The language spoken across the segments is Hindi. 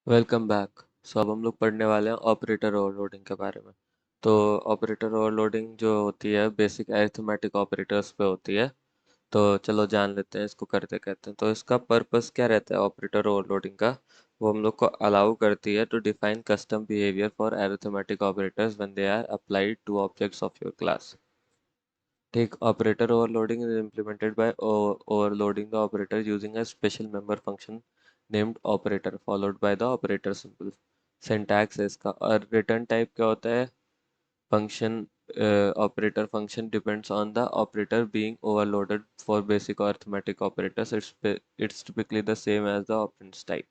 Welcome back. अब हम लोग पढ़ने वाले हैं ऑपरेटर ओवरलोडिंग के बारे में। तो ऑपरेटर ओवरलोडिंग जो होती है बेसिक अरिथमेटिक ऑपरेटर्स पे होती है। तो चलो जान लेते हैं इसको करते कहते हैं। तो इसका पर्पस क्या रहता है ऑपरेटर ओवरलोडिंग का? वो हम लोग को अलाउ करती है to define custom behaviour for arithmetic operators when they are applied to objects of your class. ठीक, operator overloading is implemented by overloading the operator using a special member function named operator followed by the operator symbol. Syntax है इसका। और return type क्या होता है? Function operator function depends on the operator being overloaded. For basic arithmetic operators it's typically the same as the operands type।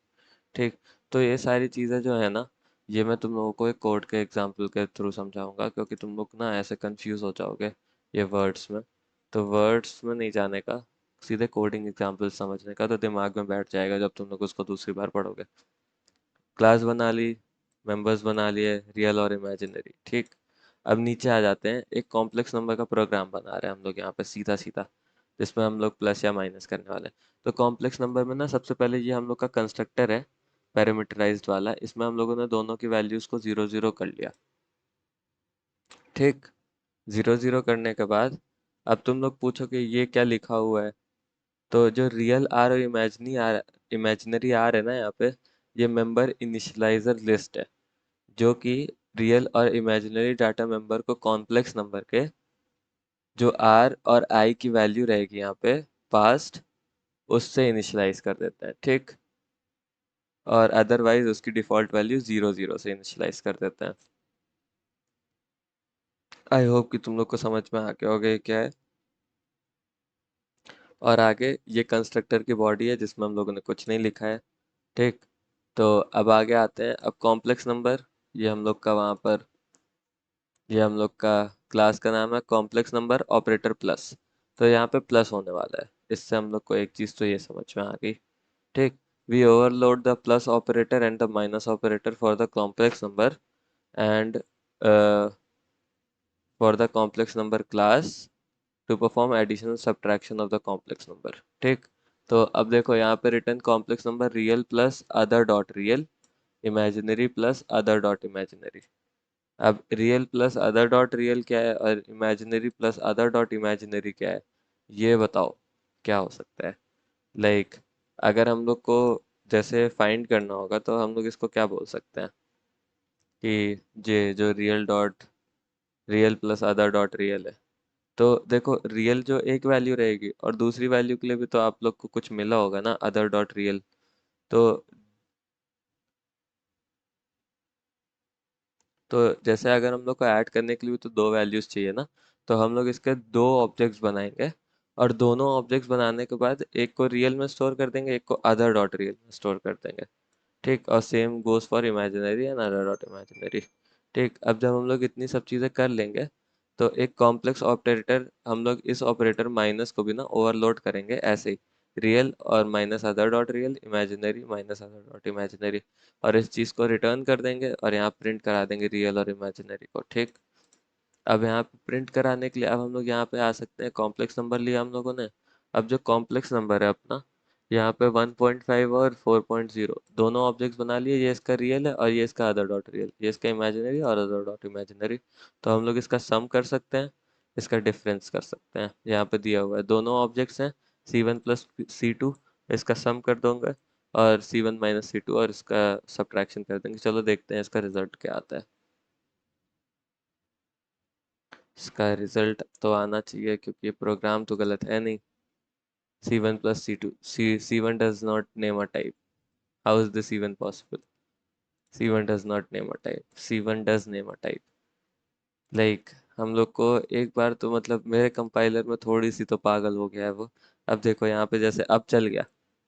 ठीक, तो ये सारी चीज़ें जो है ना, ये मैं तुम लोगों को एक कोड के एग्जाम्पल के थ्रू समझाऊंगा, क्योंकि तुम लोग ना ऐसे कंफ्यूज हो जाओगे ये वर्ड्स में। तो वर्ड्स में नहीं जाने का, सीधे कोडिंग एग्जाम्पल समझने का, तो दिमाग में बैठ जाएगा जब तुम लोग उसको दूसरी बार पढ़ोगे। क्लास बना ली, मेंबर्स बना लिए, रियल और इमेजिनरी। ठीक, अब नीचे आ जाते हैं। एक कॉम्प्लेक्स नंबर का प्रोग्राम बना रहे हैं हम लोग यहाँ पे सीधा सीधा, जिसमें हम लोग प्लस या माइनस करने वाले हैं। तो कॉम्प्लेक्स नंबर में ना सबसे पहले ये हम लोग का कंस्ट्रक्टर है, पैरामीटराइज्ड वाला। इसमें हम लोगों ने दोनों की वैल्यूज को जीरो जीरो कर लिया। ठीक, जीरो जीरो करने के बाद अब तुम लोग पूछो कि ये क्या लिखा हुआ है। तो जो रियल आर और इमेजिनरी आर है ना यहाँ पे, ये मेंबर इनिशियलाइजर लिस्ट है, जो कि रियल और इमेजिनरी डाटा मेंबर को कॉम्प्लेक्स नंबर के जो आर और आई की वैल्यू रहेगी यहाँ पे पास्ट, उससे इनिशियलाइज कर देते हैं। ठीक, और अदरवाइज उसकी डिफॉल्ट वैल्यू जीरो जीरो से इनिशियलाइज कर देते हैं। आई होप कि तुम लोग को समझ में आ गया होगा ये क्या है। और आगे ये कंस्ट्रक्टर की बॉडी है जिसमें हम लोगों ने कुछ नहीं लिखा है। ठीक, तो अब आगे आते हैं। अब कॉम्प्लेक्स नंबर, ये हम लोग का वहाँ पर, ये हम लोग का क्लास का नाम है कॉम्प्लेक्स नंबर ऑपरेटर प्लस। तो यहाँ पे प्लस होने वाला है। इससे हम लोग को एक चीज़ तो ये समझ में आ गई। ठीक, we overload the plus operator and the minus operator for the complex number and for the complex number class to perform addition subtraction of the complex number। ठीक, तो अब देखो यहाँ पे return complex number real plus other dot real, imaginary plus other dot imaginary. अब real plus other dot real क्या है और imaginary plus other dot imaginary क्या है, ये बताओ क्या हो सकता है। लाइक अगर हम लोग को जैसे फाइंड करना होगा तो हम लोग इसको क्या बोल सकते हैं कि जे जो real dot real plus other dot real है। तो देखो रियल जो एक वैल्यू रहेगी और दूसरी वैल्यू के लिए भी तो आप लोग को कुछ मिला होगा ना, अदर डॉट रियल। तो तो जैसे अगर हम लोग को ऐड करने के लिए भी तो दो वैल्यूज चाहिए ना, तो हम लोग इसके दो ऑब्जेक्ट्स बनाएंगे। और दोनों ऑब्जेक्ट्स बनाने के बाद एक को रियल में स्टोर कर देंगे, एक को अदर डॉट रियल में स्टोर कर देंगे। ठीक, और same goes for imaginary and other dot imaginary. ठीक, अब जब हम लोग इतनी सब चीज़ें कर लेंगे तो एक कॉम्प्लेक्स ऑपरेटर, हम लोग इस ऑपरेटर माइनस को भी ना ओवरलोड करेंगे ऐसे ही, रियल और minus other dot real, imaginary minus other dot imaginary. और इस चीज़ को रिटर्न कर देंगे और यहाँ प्रिंट करा देंगे रियल और इमेजिनरी को। ठीक, अब यहाँ पे प्रिंट कराने के लिए अब हम लोग यहाँ पे आ सकते हैं। कॉम्प्लेक्स नंबर लिया हम लोगों ने। अब जो कॉम्प्लेक्स नंबर है अपना, यहाँ पे 1.5 और 4.0 दोनों ऑब्जेक्ट्स बना लिए। ये इसका रियल है और ये इसका अदर डॉट रियल, ये इसका इमेजिनरी और अदर डॉट इमेजिनरी। तो हम लोग इसका सम कर सकते हैं, इसका डिफरेंस कर सकते हैं। यहाँ पे दिया हुआ है दोनों ऑब्जेक्ट्स हैं, C1 प्लस C2। इसका सम कर दूंगा और C1 माइनस C2 और इसका सब्ट्रैक्शन कर देंगे। चलो देखते हैं इसका रिजल्ट क्या आता है। इसका रिजल्ट तो आना चाहिए क्योंकि प्रोग्राम तो गलत है नहीं। C1 plus C2, C1 does not name a type। How is this even possible? C1 does not name a type, C1 does name a type। हम लोग को एक बार तो मतलब मेरे कंपाइलर में थोड़ी सी तो पागल हो गया है वो। अब देखो यहाँ पे जैसे अब चल गया,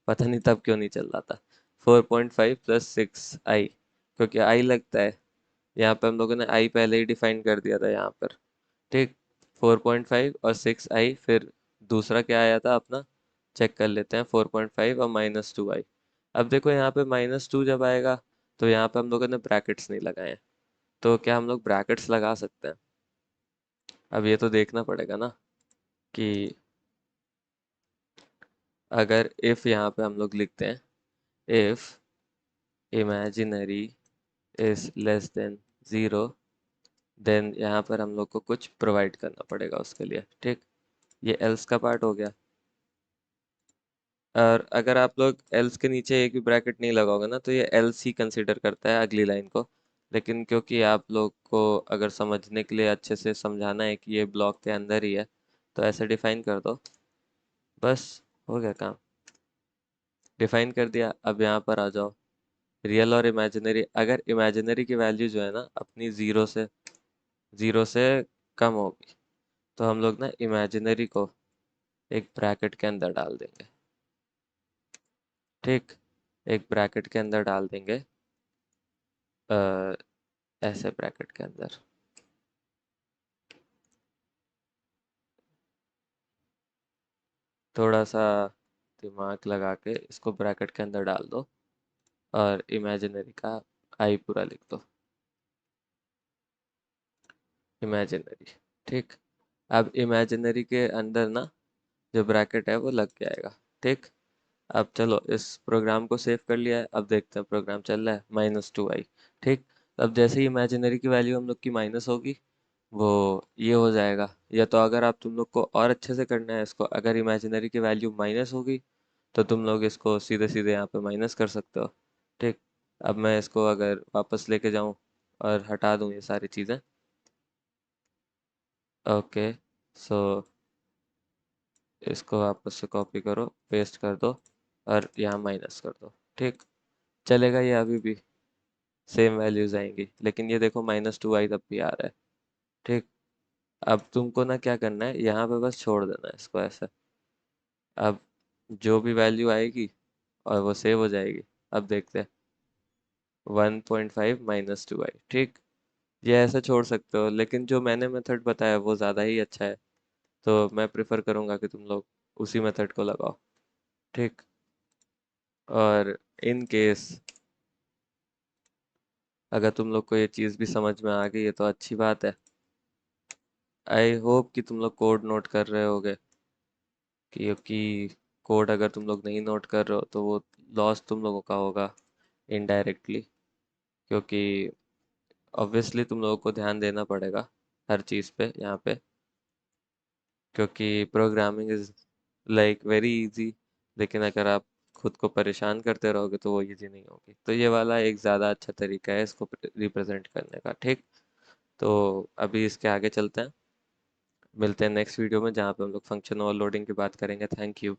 पता नहीं तब क्यों नहीं चल रहा था। 4.5 प्लस 6 आई, क्योंकि आई लगता है। यहाँ पे हम लोगों ने आई पहले ही डिफाइन कर दिया था यहाँ पर। ठीक, 4.5 और 6 आई, फिर दूसरा क्या आया था अपना, चेक कर लेते हैं। 4.5 और -2 आई। अब देखो यहाँ पे -2 जब आएगा तो यहाँ पे हम लोगों ने ब्रैकेट्स नहीं लगाए हैं। तो क्या हम लोग ब्रैकेट्स लगा सकते हैं? अब ये तो देखना पड़ेगा ना कि अगर इफ यहाँ पे हम लोग लिखते हैं, if imaginary is less than 0, then यहाँ पर हम लोग को कुछ प्रोवाइड करना पड़ेगा उसके लिए। ठीक, ये एल्स का पार्ट हो गया। और अगर आप लोग एल्स के नीचे एक भी ब्रैकेट नहीं लगाओगे ना, तो ये एल्स ही कंसिडर करता है अगली लाइन को। लेकिन क्योंकि आप लोग को अगर समझने के लिए अच्छे से समझाना है कि ये ब्लॉक के अंदर ही है, तो ऐसे डिफाइन कर दो, बस हो गया काम। डिफाइन कर दिया, अब यहाँ पर आ जाओ। रियल और इमेजिनरी, अगर इमेजिनरी की वैल्यू जो है ना अपनी जीरो से कम होगी, तो हम लोग ना इमेजिनरी को एक ब्रैकेट के अंदर डाल देंगे। ठीक, एक ब्रैकेट के अंदर डाल देंगे, ऐसे ब्रैकेट के अंदर। थोड़ा सा दिमाग लगा के इसको ब्रैकेट के अंदर डाल दो, और इमेजिनरी का आई पूरा लिख दो, इमेजिनरी। ठीक, अब इमेजिनरी के अंदर ना जो ब्रैकेट है वो लग जाएगा। ठीक, अब चलो इस प्रोग्राम को सेव कर लिया है, अब देखते हैं प्रोग्राम चल रहा है, -2i। ठीक, अब जैसे ही इमेजिनरी की वैल्यू हम लोग की माइनस होगी, वो ये हो जाएगा। या तो अगर आप तुम लोग को और अच्छे से करना है इसको, अगर इमेजिनरी की वैल्यू माइनस होगी, तो तुम लोग इसको सीधे सीधे यहाँ पे माइनस कर सकते हो। ठीक, अब मैं इसको अगर वापस लेके जाऊँ और हटा दूँ ये सारी चीज़ें, ओके, सो इसको वापस से कॉपी करो, पेस्ट कर दो, और यहाँ माइनस कर दो। ठीक, चलेगा ये अभी भी, सेम वैल्यूज आएंगी, लेकिन ये देखो -2i तब भी आ रहा है। ठीक, अब तुमको ना क्या करना है, यहाँ पे बस छोड़ देना है इसको ऐसे। अब जो भी वैल्यू आएगी और वो सेव हो जाएगी। अब देखते हैं, 1.5 -2i। ठीक, ये ऐसे छोड़ सकते हो, लेकिन जो मैंने मेथड बताया वो ज़्यादा ही अच्छा है, तो मैं प्रेफर करूँगा कि तुम लोग उसी मेथड को लगाओ। ठीक, और इन केस अगर तुम लोग को ये चीज़ भी समझ में आ गई है तो अच्छी बात है। आई होप कि तुम लोग कोड नोट कर रहे होगे, क्योंकि कोड अगर तुम लोग नहीं नोट कर रहे हो तो वो लॉस तुम लोगों का होगा इनडायरेक्टली। क्योंकि ऑब्वियसली तुम लोगों को ध्यान देना पड़ेगा हर चीज़ पे यहाँ पे, क्योंकि programming is like very easy. लेकिन अगर आप खुद को परेशान करते रहोगे तो वो इजी नहीं होगी। तो ये वाला एक ज़्यादा अच्छा तरीका है इसको रिप्रेजेंट करने का। ठीक, तो अभी इसके आगे चलते हैं, मिलते हैं नेक्स्ट वीडियो में, जहाँ पे हम लोग फंक्शन ओवरलोडिंग की बात करेंगे। Thank you.